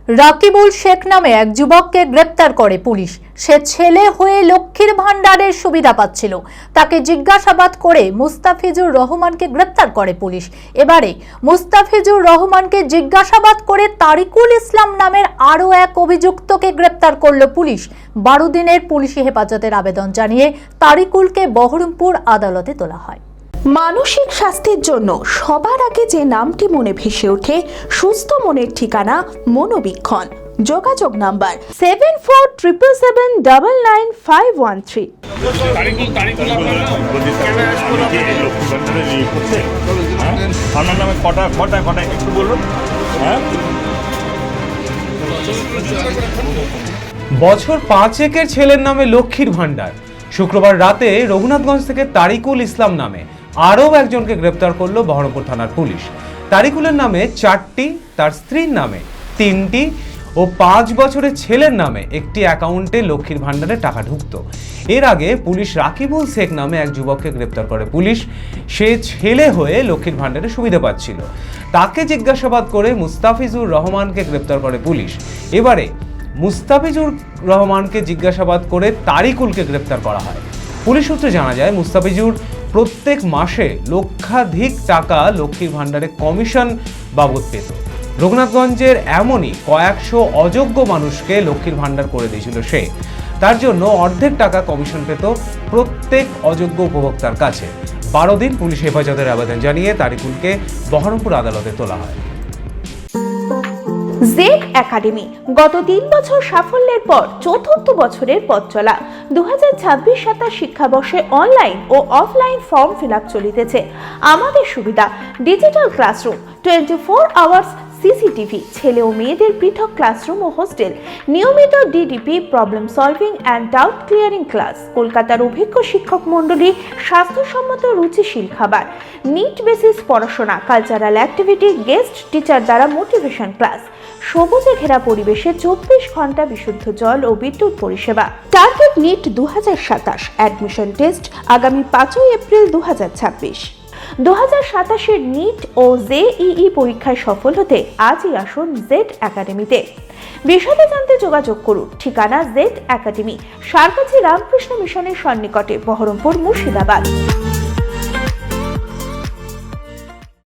রাকিবুল শেখ নামে এক যুবককে গ্রেপ্তার করে পুলিশ। সে ছেলে হয়ে লক্ষ্মীর ভান্ডারের সুবিধা পাচ্ছিল। তাকে জিজ্ঞাসাবাদ করে মুস্তাফিজুর রহমানকে গ্রেপ্তার করে পুলিশ। এবারে মুস্তাফিজুর রহমানকে জিজ্ঞাসাবাদ করে তারিকুল ইসলাম নামের আরও এক অভিযুক্তকে গ্রেপ্তার করল পুলিশ। 12 দিনের পুলিশি হেফাজতের আবেদন জানিয়ে তারিকুলকে বহরমপুর আদালতে তোলা হয়। মানসিক স্বাস্থ্যের জন্য সবার আগে যে নামটি মনে ভেসে ওঠে, সুস্থ মনের ঠিকানা মনোবীক্ষণ। যোগাযোগ নাম্বার 7477799513। আপনার নামে কটা একটু বলুন। বছর 5 ছেলের নামে লক্ষ্মীর ভান্ডার। শুক্রবার রাতে রঘুনাথগঞ্জ থেকে তারিকুল ইসলাম নামে আরও একজনকে গ্রেপ্তার করলো বহরমপুর থানার পুলিশ। তারিকুলের নামে 4টি, তার স্ত্রীর নামে 3টি ও 5 বছরের ছেলের নামে একটি অ্যাকাউন্টে লক্ষ্মীর ভান্ডারে টাকা ঢুকত। এর আগে পুলিশ রাকিবুল শেখ নামে এক যুবককে গ্রেপ্তার করে পুলিশ। সে ছেলে হয়ে লক্ষ্মীর ভান্ডারে সুবিধা পাচ্ছিল। তাকে জিজ্ঞাসাবাদ করে মুস্তাফিজুর রহমানকে গ্রেপ্তার করে পুলিশ। এবারে মুস্তাফিজুর রহমানকে জিজ্ঞাসাবাদ করে তারিকুলকে গ্রেপ্তার করা হয়। পুলিশ সূত্রে জানা যায়, মুস্তাফিজুর প্রত্যেক মাসে লক্ষাধিক টাকা লক্ষ্মীর ভান্ডারে কমিশন বাবদ পেত। রঘুনাথগঞ্জের এমনই কয়েকশো অযোগ্য মানুষকে লক্ষ্মীর ভান্ডার করে দিয়েছিল সে। তার জন্য অর্ধেক টাকা কমিশন পেত প্রত্যেক অযোগ্য উপভোক্তার কাছে। 12 দিন পুলিশ হেফাজতের আবেদন জানিয়ে তারিকুলকে বহরমপুর আদালতে তোলা হয়। জেড একাডেমি গত 3 বছর সাফল্যের পর চতুর্থ বছরের পথ চলা। 2026-27 শিক্ষাবর্ষে অনলাইন ও অফলাইন ফর্ম ফিল আপ চলিতেছে। আমাদের সুবিধা ডিজিটাল ক্লাসরুম, 24 আওয়ার্স সিসিটিভি, ছেলে ও মেয়েদের পৃথক ক্লাসরুম ও হোস্টেল, নিয়মিত DDP, problem solving and doubt clearing class, কলকাতার অভিজ্ঞ শিক্ষক মণ্ডলী, স্বাস্থ্যসম্মত রুচিশীল খাবার, নিট বেসিস পড়াশোনা, কালচারাল অ্যাক্টিভিটি, গেস্ট টিচার দ্বারা মোটিভেশন ক্লাস, সবুজে ঘেরা পরিবেশে 24 ঘন্টা বিশুদ্ধ জল ও বিদ্যুৎ পরিষেবা। টার্গেট নিট 2027, অ্যাডমিশন টেস্ট আগামী 5 এপ্রিল 2026। 2027-এর নিট ও জেইই পরীক্ষায় সফল হতে আজই আসুন জেড একাডেমিতে। বিশদে জানতে যোগাযোগ করুন। ঠিকানা জেড একাডেমি, সারকাছি রামকৃষ্ণ মিশনের সন্নিকটে, বহরমপুর, মুর্শিদাবাদ।